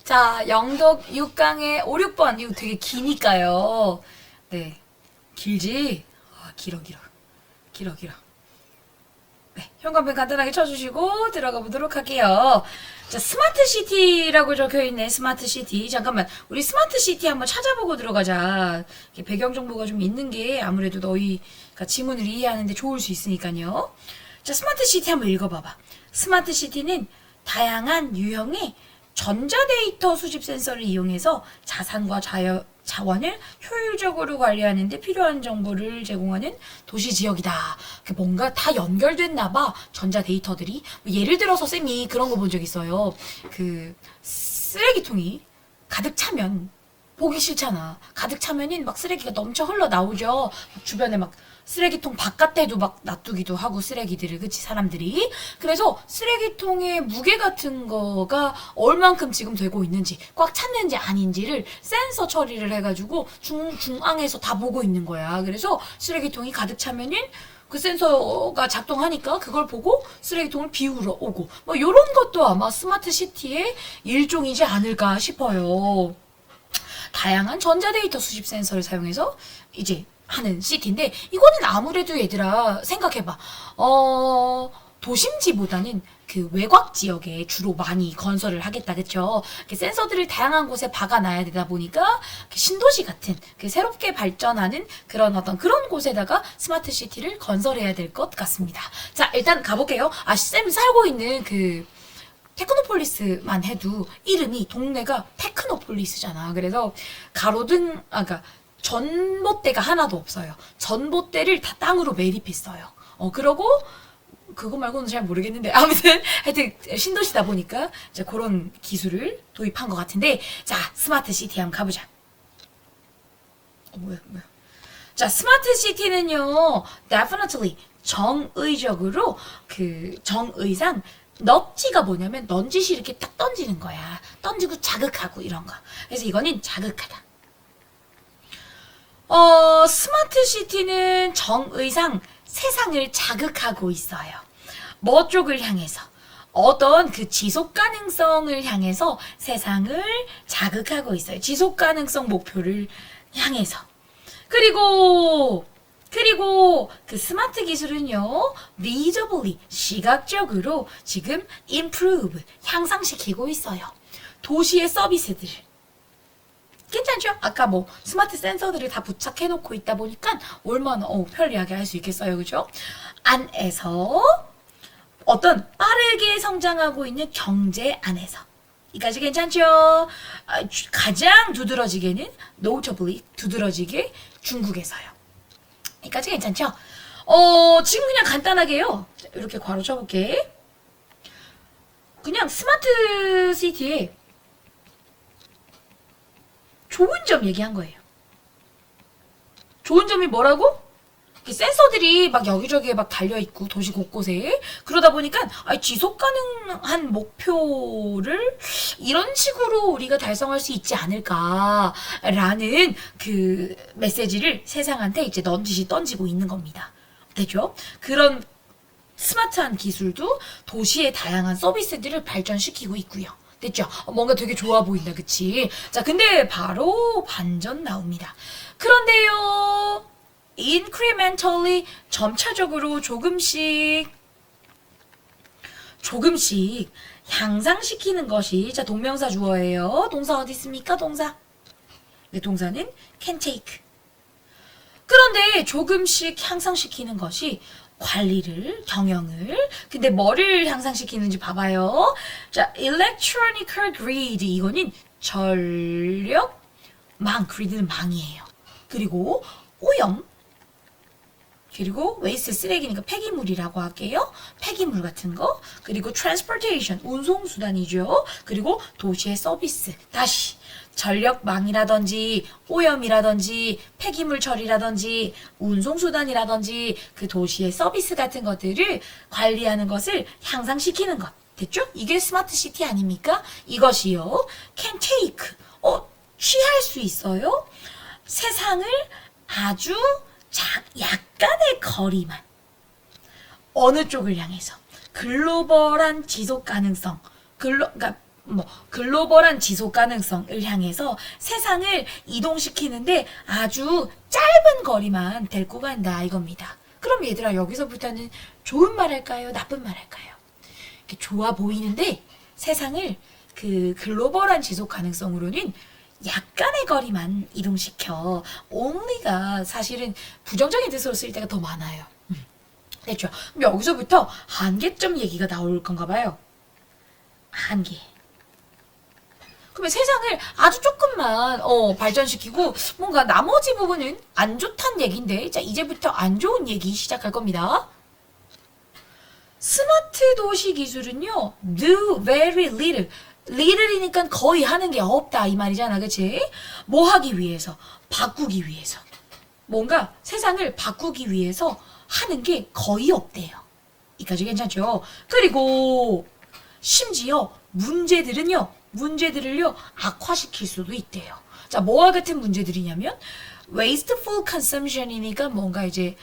자, 영독 6강의 5, 6번. 이거 되게 기니까요. 네. 길지? 길어. 네. 현관펜 간단하게 쳐주시고 들어가 보도록 할게요. 자, 스마트 시티라고 적혀 있네. 스마트 시티. 잠깐만. 우리 스마트 시티 한번 찾아보고 들어가자. 배경 정보가 좀 있는 게 아무래도 너희가 지문을 이해하는데 좋을 수 있으니까요. 자, 스마트 시티 한번 읽어봐봐. 스마트 시티는 다양한 유형의 전자데이터 수집 센서를 이용해서 자산과 자원을 효율적으로 관리하는 데 필요한 정보를 제공하는 도시 지역이다. 뭔가 다 연결됐나 봐. 전자데이터들이. 예를 들어서 쌤이 그런 거 본 적 있어요. 쓰레기통이 가득 차면 보기 싫잖아. 가득 차면은 막 쓰레기가 넘쳐 흘러나오죠. 주변에 막 쓰레기통 바깥에도 막 놔두기도 하고 쓰레기들을, 그치, 사람들이. 그래서 쓰레기통의 무게 같은 거가 얼만큼 지금 되고 있는지, 꽉 찼는지 아닌지를 센서 처리를 해가지고 중앙에서 다 보고 있는 거야. 그래서 쓰레기통이 가득 차면은 그 센서가 작동하니까 그걸 보고 쓰레기통을 비우러 오고, 뭐 요런 것도 아마 스마트 시티의 일종이지 않을까 싶어요. 다양한 전자데이터 수집 센서를 사용해서 이제 하는 시티인데, 이거는 아무래도 얘들아 생각해봐. 도심지보다는 그 외곽 지역에 주로 많이 건설을 하겠다, 그쵸? 센서들을 다양한 곳에 박아놔야 되다 보니까 신도시 같은 새롭게 발전하는 그런 곳에다가 스마트 시티를 건설해야 될 것 같습니다. 자, 일단 가볼게요. 쌤 살고 있는 테크노폴리스만 해도 이름이, 동네가 테크노폴리스잖아. 그래서 그러니까 전봇대가 하나도 없어요. 전봇대를 다 땅으로 매립했어요. 그러고 그거 말고는 잘 모르겠는데, 아무튼 하여튼 신도시다 보니까 이제 그런 기술을 도입한 것 같은데, 자, 스마트 시티 한번 가보자. 뭐야. 자, 스마트 시티는요, definitely 정의적으로 정의상 넛지가 뭐냐면 넌지시 이렇게 딱 던지는 거야. 던지고 자극하고 이런 거. 그래서 이거는 자극하다. 스마트 시티는 정의상 세상을 자극하고 있어요. 뭐 쪽을 향해서? 어떤 지속 가능성을 향해서 세상을 자극하고 있어요. 지속 가능성 목표를 향해서. 그리고 스마트 기술은요, visibly, 시각적으로 지금 improve, 향상시키고 있어요. 도시의 서비스들을. 괜찮죠? 아까 스마트 센서들을 다 부착해놓고 있다 보니까 얼마나 편리하게 할 수 있겠어요. 그죠? 안에서 어떤 빠르게 성장하고 있는 경제 안에서. 이까지 괜찮죠? 가장 두드러지게는 notably, 두드러지게 중국에서요. 이까지 괜찮죠? 지금 그냥 간단하게요. 이렇게 괄호 쳐볼게. 그냥 스마트 시티에 좋은 점 얘기한 거예요. 좋은 점이 뭐라고? 센서들이 막 여기저기에 막 달려있고, 도시 곳곳에. 그러다 보니까, 지속 가능한 목표를 이런 식으로 우리가 달성할 수 있지 않을까라는 메시지를 세상한테 이제 넌지시 던지고 있는 겁니다. 됐죠? 그런 스마트한 기술도 도시의 다양한 서비스들을 발전시키고 있고요. 됐죠? 뭔가 되게 좋아 보인다, 그치? 자, 근데 바로 반전 나옵니다. 그런데요, incrementally, 점차적으로 조금씩 향상시키는 것이, 자, 동명사 주어예요. 동사 어디 있습니까? 동사. 네, 동사는 can take. 그런데 조금씩 향상시키는 것이 경영을. 근데 뭐를 향상시키는지 봐봐요. 자, electronical grid. 이거는 전력망. grid는 망이에요. 그리고 오염. 그리고 waste, 쓰레기니까 폐기물이라고 할게요. 폐기물 같은 거. 그리고 transportation, 운송수단이죠. 그리고 도시의 서비스. 다시 전력망이라든지 오염이라든지 폐기물 처리라든지 운송수단이라든지 도시의 서비스 같은 것들을 관리하는 것을 향상시키는 것. 됐죠? 이게 스마트 시티 아닙니까? 이것이요, can take, 취할 수 있어요. 세상을 아주 약간의 거리만, 어느 쪽을 향해서 글로벌한 지속 가능성, 그러니까 뭐 글로벌한 지속 가능성을 향해서 세상을 이동시키는데 아주 짧은 거리만 데리고 간다 이겁니다. 그럼 얘들아 여기서부터는 좋은 말 할까요? 나쁜 말 할까요? 좋아 보이는데 세상을 그 글로벌한 지속 가능성으로는 약간의 거리만 이동시켜. only가 사실은 부정적인 뜻으로 쓸 때가 더 많아요. 됐죠? 그럼 여기서부터 한계점 얘기가 나올 건가 봐요. 한계. 그러면 세상을 아주 조금만 발전시키고 뭔가 나머지 부분은 안 좋단 얘기인데, 자 이제부터 안 좋은 얘기 시작할 겁니다. 스마트 도시 기술은요, do very little. little이니까 거의 하는 게 없다 이 말이잖아, 그치? 뭐 하기 위해서? 바꾸기 위해서. 뭔가 세상을 바꾸기 위해서 하는 게 거의 없대요. 이까지 괜찮죠? 그리고 심지어 문제들을요 악화시킬 수도 있대요. 자, 뭐와 같은 문제들이냐면 wasteful consumption이니까 뭔가 이제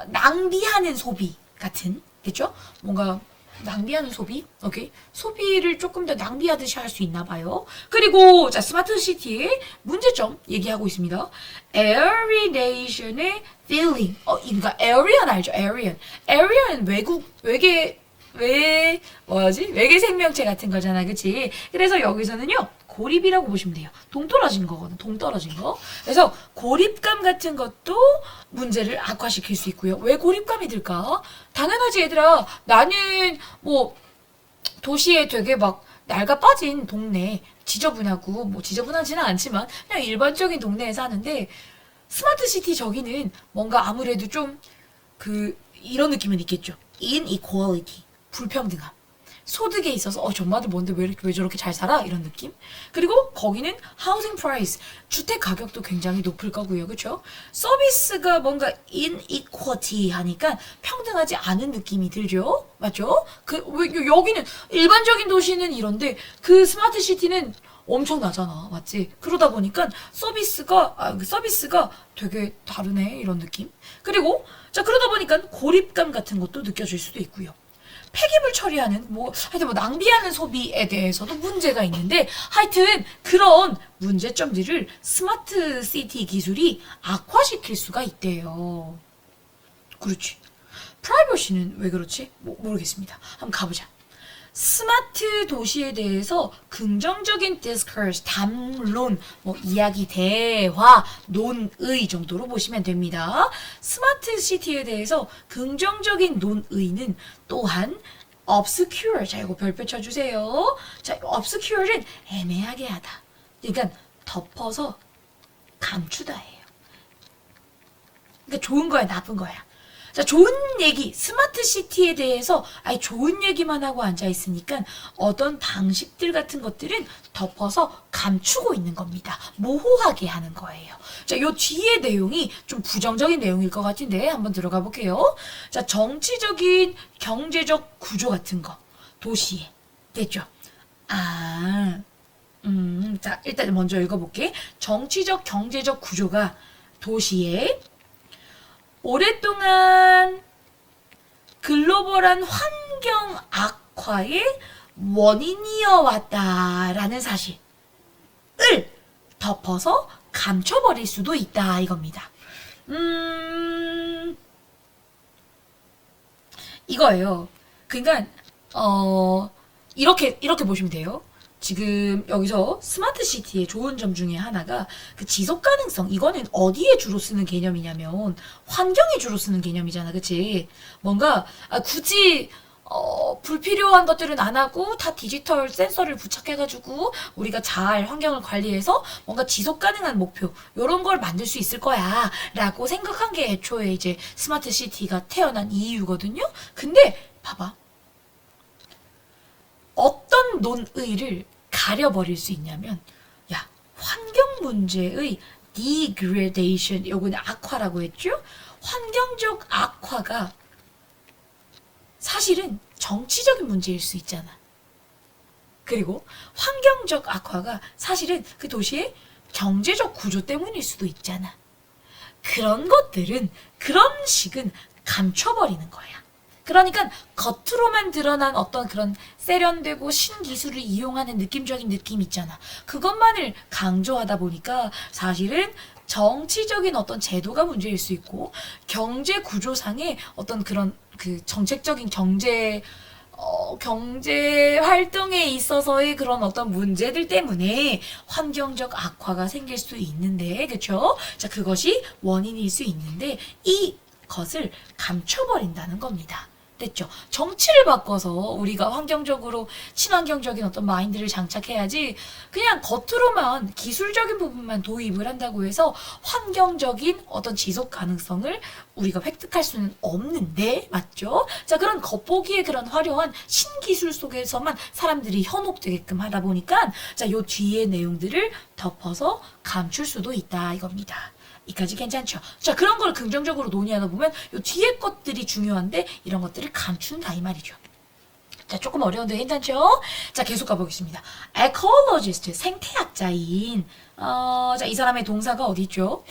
낭비하는 소비 같은, 그죠? 뭔가 낭비하는 소비? 오케이. 소비를 조금 더 낭비하듯이 할 수 있나 봐요. 그리고 자, 스마트 시티의 문제점 얘기하고 있습니다. Areation의 feeling. 그러니까 Aryan 알죠? Aryan은 외계 생명체 같은 거잖아. 그치? 그래서 여기서는요, 고립이라고 보시면 돼요. 동떨어진 거거든. 동떨어진 거. 그래서 고립감 같은 것도 문제를 악화시킬 수 있고요. 왜 고립감이 들까? 당연하지, 얘들아. 나는 뭐 도시에 되게 막 낡아 빠진 동네, 지저분하고, 뭐 지저분하지는 않지만 그냥 일반적인 동네에 사는데, 스마트 시티 저기는 뭔가 아무래도 좀 이런 느낌은 있겠죠. inequality. 불평등함. 소득에 있어서 정말 뭔데 왜 저렇게 잘 살아? 이런 느낌. 그리고 거기는 housing price, 주택 가격도 굉장히 높을 거고요. 그렇죠? 서비스가 뭔가 inequality 하니까 평등하지 않은 느낌이 들죠. 맞죠? 여기는 일반적인 도시는 이런데 그 스마트 시티는 엄청나잖아. 맞지? 그러다 보니까 서비스가 되게 다르네. 이런 느낌. 그리고 자, 그러다 보니까 고립감 같은 것도 느껴질 수도 있고요. 폐기물 처리하는 하여튼 낭비하는 소비에 대해서도 문제가 있는데, 하여튼 그런 문제점들을 스마트 시티 기술이 악화시킬 수가 있대요. 그렇지. 프라이버시는 왜 그렇지? 모르겠습니다. 한번 가보자. 스마트 도시에 대해서 긍정적인 discourse, 담론, 이야기, 대화, 논의 정도로 보시면 됩니다. 스마트 시티에 대해서 긍정적인 논의는 또한 obscure. 자, 이거 별표 쳐주세요. 자, obscure는 애매하게 하다. 그러니까 덮어서 감추다예요. 그러니까 좋은 거야, 나쁜 거야. 자, 좋은 얘기, 스마트 시티에 대해서 좋은 얘기만 하고 앉아있으니까 어떤 방식들 같은 것들은 덮어서 감추고 있는 겁니다. 모호하게 하는 거예요. 자, 요 뒤에 내용이 좀 부정적인 내용일 것 같은데 한번 들어가 볼게요. 자, 정치적인 경제적 구조 같은 거, 도시에. 됐죠? 자, 일단 먼저 읽어볼게. 정치적 경제적 구조가 도시에 오랫동안 글로벌한 환경 악화의 원인이어 왔다라는 사실을 덮어서 감춰버릴 수도 있다 이겁니다. 이거예요. 그러니까 이렇게 보시면 돼요. 지금 여기서 스마트 시티의 좋은 점 중에 하나가 그 지속 가능성. 이거는 어디에 주로 쓰는 개념이냐면 환경에 주로 쓰는 개념이잖아. 그치? 뭔가 굳이 불필요한 것들은 안 하고 다 디지털 센서를 부착해가지고 우리가 잘 환경을 관리해서 뭔가 지속 가능한 목표 요런 걸 만들 수 있을 거야 라고 생각한 게 애초에 이제 스마트 시티가 태어난 이유거든요. 근데 봐봐. 어떤 논의를 가려버릴 수 있냐면, 야, 환경 문제의 degradation, 요거는 악화라고 했죠? 환경적 악화가 사실은 정치적인 문제일 수 있잖아. 그리고 환경적 악화가 사실은 그 도시의 경제적 구조 때문일 수도 있잖아. 그런 것들은, 그런 식은 감춰버리는 거야. 그러니까 겉으로만 드러난 어떤 그런 세련되고 신기술을 이용하는 느낌적인 느낌 있잖아. 그것만을 강조하다 보니까 사실은 정치적인 어떤 제도가 문제일 수 있고 경제 구조상의 어떤 그런 그 정책적인 경제 활동에 있어서의 그런 어떤 문제들 때문에 환경적 악화가 생길 수 있는데, 그쵸? 자, 그것이 원인일 수 있는데, 이것을 감춰버린다는 겁니다. 됐죠? 정치를 바꿔서 우리가 환경적으로 친환경적인 어떤 마인드를 장착해야지 그냥 겉으로만 기술적인 부분만 도입을 한다고 해서 환경적인 어떤 지속 가능성을 우리가 획득할 수는 없는데, 맞죠? 자, 그런 겉보기에 그런 화려한 신기술 속에서만 사람들이 현혹되게끔 하다 보니까 자, 요 뒤에 내용들을 덮어서 감출 수도 있다 이겁니다. 이까지 괜찮죠? 자, 그런 걸 긍정적으로 논의하다 보면 요 뒤에 것들이 중요한데 이런 것들을 감춘다 이 말이죠. 자, 조금 어려운데 괜찮죠? 자, 계속 가보겠습니다. ecologist, 생태학자인 자, 이 사람의 동사가 어디 있죠?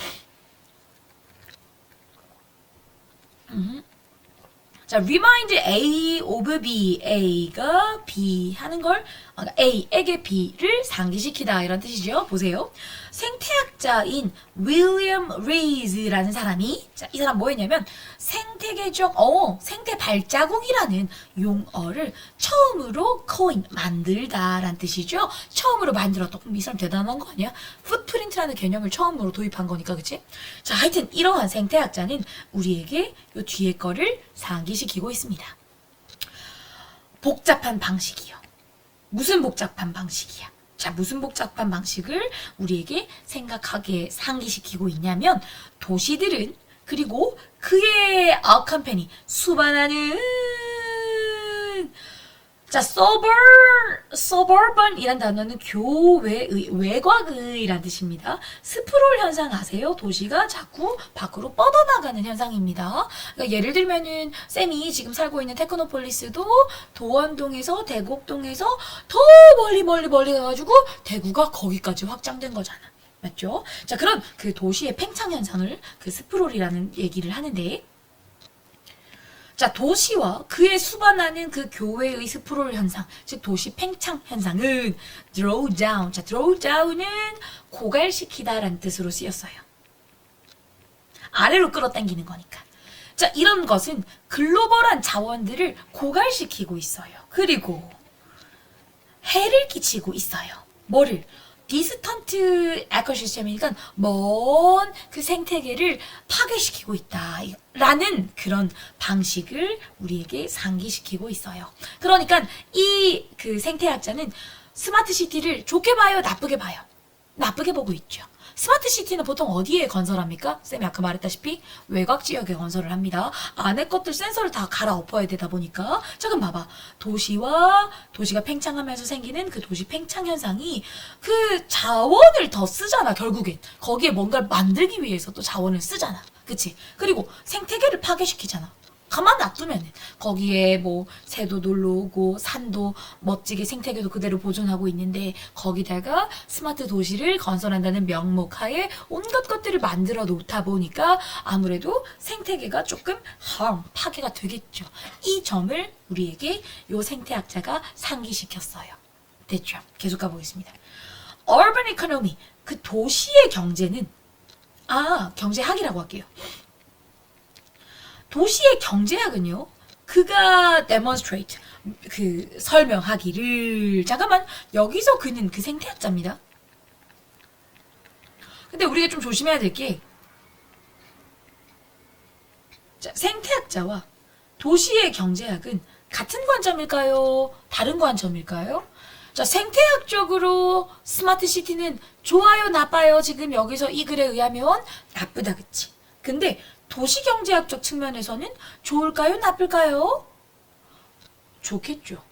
자, remind A of B, A가 B 하는 걸 A에게 B를 상기시키다 이런 뜻이죠. 보세요. 생태학자인 윌리엄 리즈라는 사람이 자, 이 사람 뭐였냐면 생태 발자국이라는 용어를 처음으로 만들다라는 뜻이죠. 처음으로 만들었다. 그럼 이 사람 대단한 거 아니야? 풋프린트라는 개념을 처음으로 도입한 거니까, 그치? 자, 하여튼 이러한 생태학자는 우리에게 요 뒤에 거를 상기시키고 있습니다. 복잡한 방식이요. 무슨 복잡한 방식이야? 자, 무슨 복잡한 방식을 우리에게 생각하게 상기시키고 있냐면 도시들은 그리고 그의 악한 팬이 수반하는 자, suburban이란 단어는 교외의, 외곽의란 뜻입니다. 스프롤 현상 아세요? 도시가 자꾸 밖으로 뻗어나가는 현상입니다. 그러니까 예를 들면은 쌤이 지금 살고 있는 테크노폴리스도 도원동에서 대곡동에서 더 멀리 가가지고 대구가 거기까지 확장된 거잖아. 맞죠? 자, 그런 그 도시의 팽창 현상을 그 스프롤이라는 얘기를 하는데 자, 도시와 그에 수반하는 그 교외의 스프롤 현상, 즉 도시 팽창 현상은 draw down. 자, draw down은 고갈시키다라는 뜻으로 쓰였어요. 아래로 끌어당기는 거니까. 자, 이런 것은 글로벌한 자원들을 고갈시키고 있어요. 그리고 해를 끼치고 있어요. 뭐를? 디스턴트 에코시스템이니까 먼 그 생태계를 파괴시키고 있다 라는 그런 방식을 우리에게 상기시키고 있어요. 그러니까 이 그 생태학자는 스마트 시티를 좋게 봐요, 나쁘게 봐요? 나쁘게 보고 있죠. 스마트 시티는 보통 어디에 건설합니까? 쌤이 아까 말했다시피 외곽 지역에 건설을 합니다. 안에 것들 센서를 다 갈아엎어야 되다 보니까 자, 그럼 봐봐. 도시가 팽창하면서 생기는 그 도시 팽창 현상이 그 자원을 더 쓰잖아, 결국엔. 거기에 뭔가를 만들기 위해서 또 자원을 쓰잖아. 그치? 그리고 생태계를 파괴시키잖아. 가만 놔두면 거기에 뭐 새도 놀러 오고 산도 멋지게 생태계도 그대로 보존하고 있는데 거기다가 스마트 도시를 건설한다는 명목하에 온갖 것들을 만들어 놓다 보니까 아무래도 생태계가 조금 파괴가 되겠죠. 이 점을 우리에게 요 생태학자가 상기시켰어요. 됐죠? 계속 가보겠습니다. Urban economy, 그 도시의 경제는 경제학이라고 할게요. 도시의 경제학은요, 그가 demonstrate, 그 설명하기를 잠깐만, 여기서 그는 그 생태학자입니다. 근데 우리가 좀 조심해야 될 게 생태학자와 도시의 경제학은 같은 관점일까요? 다른 관점일까요? 자, 생태학적으로 스마트 시티는 좋아요, 나빠요? 지금 여기서 이 글에 의하면 나쁘다, 그치? 근데 도시경제학적 측면에서는 좋을까요? 나쁠까요? 좋겠죠.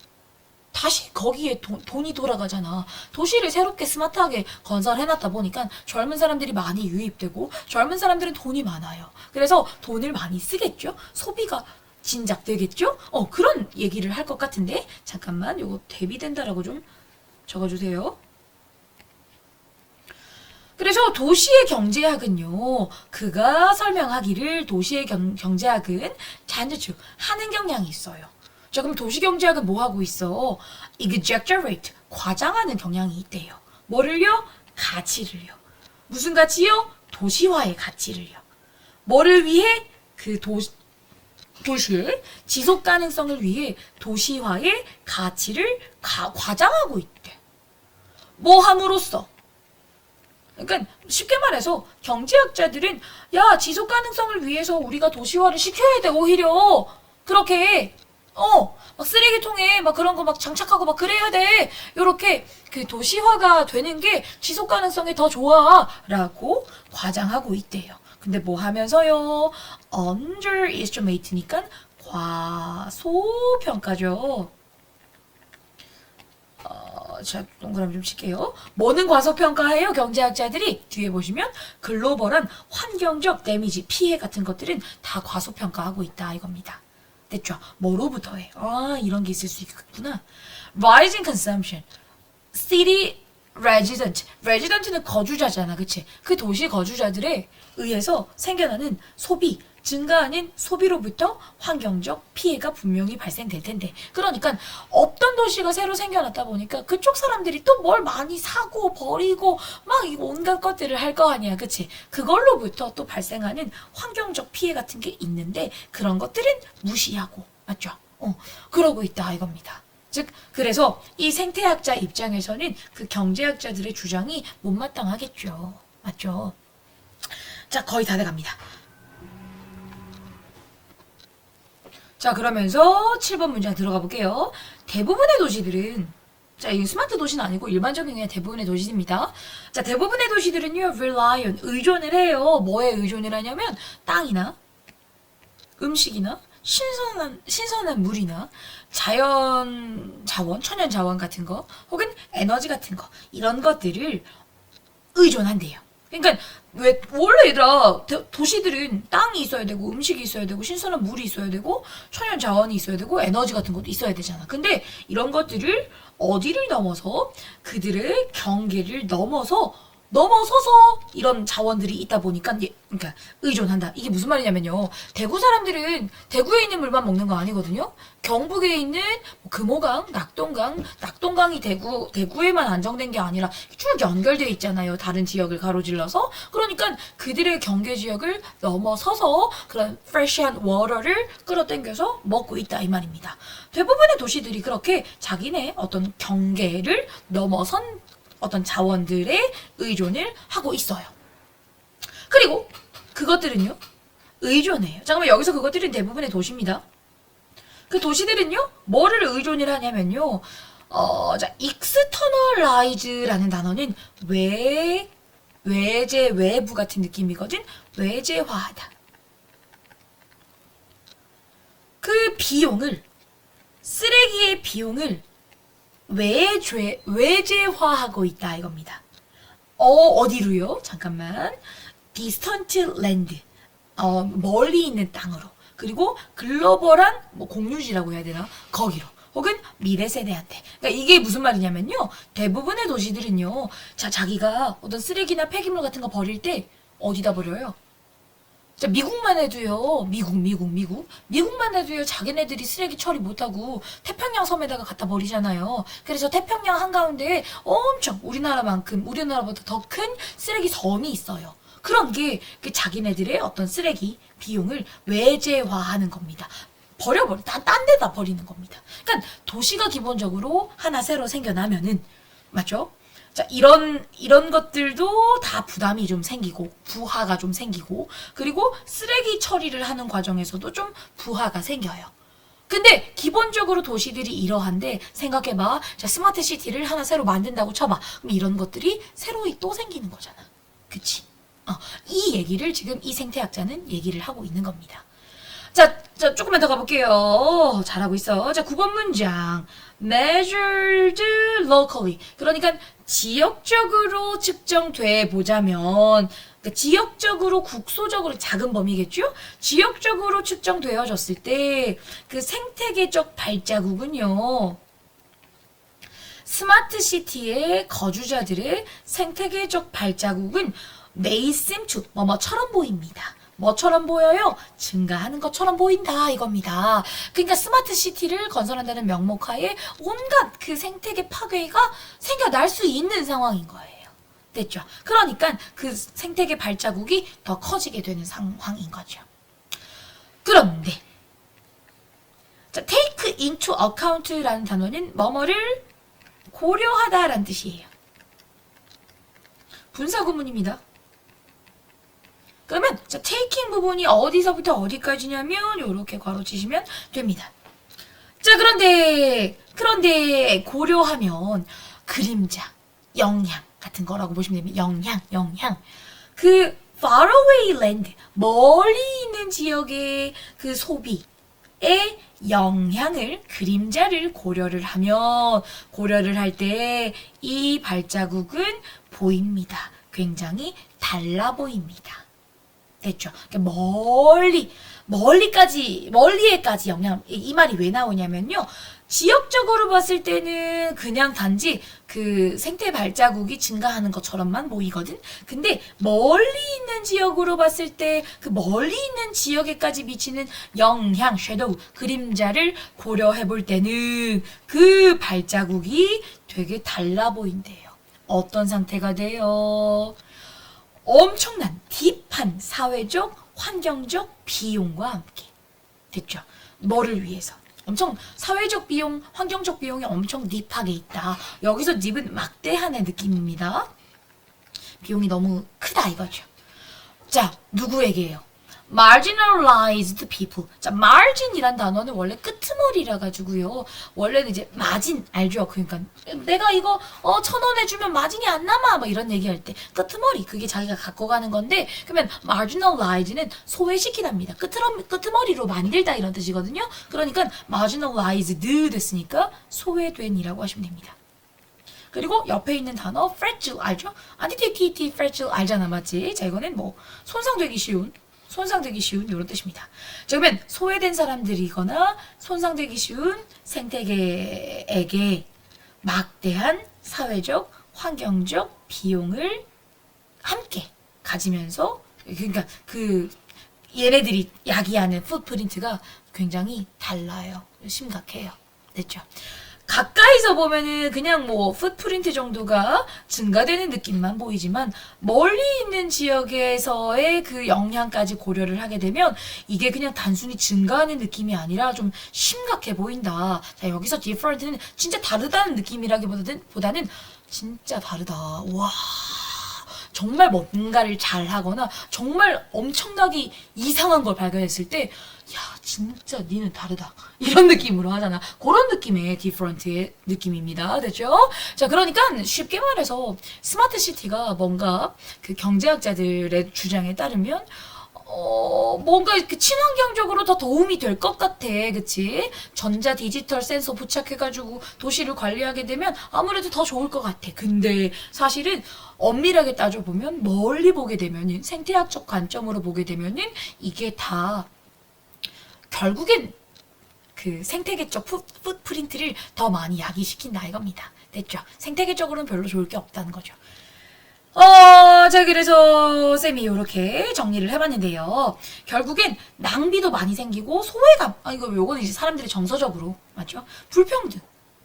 다시 거기에 돈이 돌아가잖아. 도시를 새롭게 스마트하게 건설해놨다 보니까 젊은 사람들이 많이 유입되고 젊은 사람들은 돈이 많아요. 그래서 돈을 많이 쓰겠죠? 소비가 진작되겠죠? 그런 얘기를 할 것 같은데 잠깐만 요거 대비된다라고 좀 적어주세요. 그래서 도시의 경제학은요, 그가 설명하기를 도시의 경제학은 잔재주 하는 경향이 있어요. 자, 그럼 도시 경제학은 뭐 하고 있어? exaggerate, 과장하는 경향이 있대요. 뭐를요? 가치를요. 무슨 가치요? 도시화의 가치를요. 뭐를 위해? 그 도시의 지속 가능성을 위해 도시화의 가치를 과장하고 있대. 뭐 함으로써? 그러니까 쉽게 말해서 경제학자들은 야, 지속 가능성을 위해서 우리가 도시화를 시켜야 돼. 오히려 그렇게 막 쓰레기통에 막 그런 거 막 장착하고 막 그래야 돼. 요렇게 그 도시화가 되는 게 지속 가능성에 더 좋아라고 과장하고 있대요. 근데 뭐 하면서요? underestimate니까 과소평가죠. 자, 동그라미 좀 칠게요. 뭐는 과소평가해요? 경제학자들이 뒤에 보시면 글로벌한 환경적 데미지, 피해 같은 것들은 다 과소평가하고 있다 이겁니다. 됐죠? 뭐로부터 해? 이런 게 있을 수 있겠구나. Rising consumption, city resident는 거주자잖아, 그치? 그 도시 거주자들에 의해서 생겨나는 소비, 증가하는 소비로부터 환경적 피해가 분명히 발생될 텐데, 그러니까 없던 도시가 새로 생겨났다 보니까 그쪽 사람들이 또 뭘 많이 사고 버리고 막 이거 온갖 것들을 할 거 아니야, 그치? 그걸로부터 또 발생하는 환경적 피해 같은 게 있는데 그런 것들은 무시하고, 맞죠? 그러고 있다 이겁니다. 즉, 그래서 이 생태학자 입장에서는 그 경제학자들의 주장이 못마땅하겠죠. 맞죠? 자, 거의 다 돼갑니다. 자, 그러면서 7번 문장 들어가 볼게요. 대부분의 도시들은, 자, 이 스마트 도시는 아니고 일반적인 그냥 대부분의 도시입니다. 자, 대부분의 도시들은요, rely on, 의존을 해요. 뭐에 의존을 하냐면, 땅이나, 음식이나, 신선한 물이나, 천연 자원 같은 거, 혹은 에너지 같은 거, 이런 것들을 의존한대요. 그러니까 원래 얘들아 도시들은 땅이 있어야 되고 음식이 있어야 되고 신선한 물이 있어야 되고 천연 자원이 있어야 되고 에너지 같은 것도 있어야 되잖아. 근데 이런 것들을 어디를 넘어서 그들의 경계를 넘어서서 이런 자원들이 있다 보니까 그러니까 의존한다. 이게 무슨 말이냐면요. 대구 사람들은 대구에 있는 물만 먹는 거 아니거든요. 경북에 있는 금호강, 낙동강이 대구에만 안정된 게 아니라 쭉 연결돼 있잖아요. 다른 지역을 가로질러서. 그러니까 그들의 경계 지역을 넘어서서 그런 fresh한 water를 끌어당겨서 먹고 있다 이 말입니다. 대부분의 도시들이 그렇게 자기네 어떤 경계를 넘어선 어떤 자원들의 의존을 하고 있어요. 그리고 그것들은요, 의존해요. 잠깐만, 여기서 그것들은 대부분의 도시입니다. 그 도시들은요, 뭐를 의존을 하냐면요, 자, externalize라는 단어는 외제, 외부 같은 느낌이거든. 외제화하다. 그 비용을, 쓰레기의 비용을 외제화하고 있다 이겁니다. 어디로요? 잠깐만. distant land. 멀리 있는 땅으로. 그리고 글로벌한 공유지라고 해야 되나? 거기로. 혹은 미래 세대한테. 그러니까 이게 무슨 말이냐면요. 대부분의 도시들은요. 자기가 어떤 쓰레기나 폐기물 같은 거 버릴 때 어디다 버려요? 자, 미국만 해도요, 미국만 해도요, 자기네들이 쓰레기 처리 못하고 태평양 섬에다가 갖다 버리잖아요. 그래서 태평양 한가운데에 엄청 우리나라보다 더 큰 쓰레기 섬이 있어요. 그런 게 그 자기네들의 어떤 쓰레기 비용을 외제화하는 겁니다. 딴 데다 버리는 겁니다. 그러니까 도시가 기본적으로 하나 새로 생겨나면은, 맞죠? 자, 이런 것들도 다 부담이 좀 생기고, 부하가 좀 생기고, 그리고 쓰레기 처리를 하는 과정에서도 좀 부하가 생겨요. 근데 기본적으로 도시들이 이러한데, 생각해봐. 자, 스마트 시티를 하나 새로 만든다고 쳐봐. 그럼 이런 것들이 새로 또 생기는 거잖아. 그치? 이 얘기를 지금 이 생태학자는 얘기를 하고 있는 겁니다. 자, 조금만 더 가볼게요. 잘하고 있어. 자, 9번 문장. measured locally. 그러니까 지역적으로 측정돼 보자면, 그러니까 지역적으로, 국소적으로 작은 범위겠죠? 지역적으로 측정되어졌을 때, 그 생태계적 발자국은요, 스마트 시티의 거주자들의 생태계적 발자국은 may seem to 뭐뭐처럼 보입니다. 뭐처럼 보여요? 증가하는 것처럼 보인다 이겁니다. 그러니까 스마트 시티를 건설한다는 명목하에 온갖 그 생태계 파괴가 생겨날 수 있는 상황인 거예요. 됐죠? 그러니까 그 생태계 발자국이 더 커지게 되는 상황인 거죠. 그런데 자, take into account라는 단어는 뭐뭐를 고려하다라는 뜻이에요. 분사구문입니다. 그러면 자, taking 부분이 어디서부터 어디까지냐면 이렇게 괄호치시면 됩니다. 자, 그런데 고려하면 그림자, 영향 같은 거라고 보시면 됩니다. 영향. 그 far away land, 멀리 있는 지역의 그 소비의 영향을, 그림자를 고려를 할 때 이 발자국은 보입니다. 굉장히 달라 보입니다. 됐죠? 그러니까 멀리에까지 영향, 이 말이 왜 나오냐면요. 지역적으로 봤을 때는 그냥 단지 그 생태 발자국이 증가하는 것처럼만 보이거든? 근데 멀리 있는 지역으로 봤을 때 그 멀리 있는 지역에까지 미치는 영향, 섀도우, 그림자를 고려해 볼 때는 그 발자국이 되게 달라 보인대요. 어떤 상태가 돼요? 엄청난 딥한 사회적, 환경적 비용과 함께. 됐죠? 뭐를 위해서? 엄청 사회적 비용, 환경적 비용이 엄청 딥하게 있다. 여기서 딥은 막대한의 느낌입니다. 비용이 너무 크다 이거죠. 자, 누구에게요? marginalized people. 자, margin이란 단어는 원래 끄트머리라 가지고요. 원래는 이제 마진 알죠? 그러니까 내가 이거 1,000원 주면 마진이 안 남아 뭐 이런 얘기할 때 끄트머리 그게 자기가 갖고 가는 건데 그러면 marginalize는 소외시키답니다. 끄트머리로 만들다 이런 뜻이거든요. 그러니까 marginalized 됐으니까 소외된이라고 하시면 됩니다. 그리고 옆에 있는 단어 fragile 알죠? anti-TT fragile 알잖아 맞지? 자, 이거는 뭐 손상되기 쉬운 이런 뜻입니다. 자, 그러면 소외된 사람들이거나 손상되기 쉬운 생태계에게 막대한 사회적, 환경적 비용을 함께 가지면서 그러니까 그 얘네들이 야기하는 풋프린트가 굉장히 달라요. 심각해요. 됐죠? 가까이서 보면은 그냥 뭐 풋프린트 정도가 증가되는 느낌만 보이지만 멀리 있는 지역에서의 그 영향까지 고려를 하게 되면 이게 그냥 단순히 증가하는 느낌이 아니라 좀 심각해 보인다. 자, 여기서 different는 진짜 다르다는 느낌이라기보다는 진짜 다르다. 와. 정말 뭔가를 잘하거나 정말 엄청나게 이상한 걸 발견했을 때 야, 진짜 니는 다르다. 이런 느낌으로 하잖아. 그런 느낌의 different의 느낌입니다. 됐죠? 자, 그러니까 쉽게 말해서 스마트 시티가 뭔가 그 경제학자들의 주장에 따르면 뭔가 그 친환경적으로 더 도움이 될 것 같아. 그치? 전자 디지털 센서 부착해가지고 도시를 관리하게 되면 아무래도 더 좋을 것 같아. 근데 사실은 엄밀하게 따져보면 멀리 보게 되면은 생태학적 관점으로 보게 되면은 이게 다 결국엔 그 생태계적 풋프린트를 더 많이 야기시킨다 이겁니다. 됐죠? 생태계적으로는 별로 좋을 게 없다는 거죠. 자, 그래서 쌤이 이렇게 정리를 해봤는데요. 결국엔 낭비도 많이 생기고 소외감, 요거는 이제 사람들이 정서적으로, 맞죠? 불평등.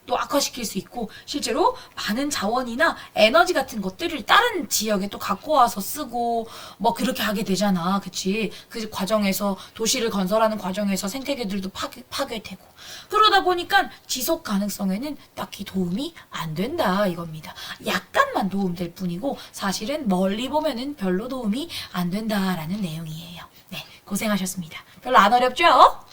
또 악화시킬 수 있고 실제로 많은 자원이나 에너지 같은 것들을 다른 지역에 또 갖고 와서 쓰고 뭐 그렇게 하게 되잖아. 그치? 그 과정에서 도시를 건설하는 과정에서 생태계들도 파괴되고 그러다 보니까 지속 가능성에는 딱히 도움이 안 된다 이겁니다. 약간만 도움될 뿐이고 사실은 멀리 보면은 별로 도움이 안 된다라는 내용이에요. 네, 고생하셨습니다. 별로 안 어렵죠?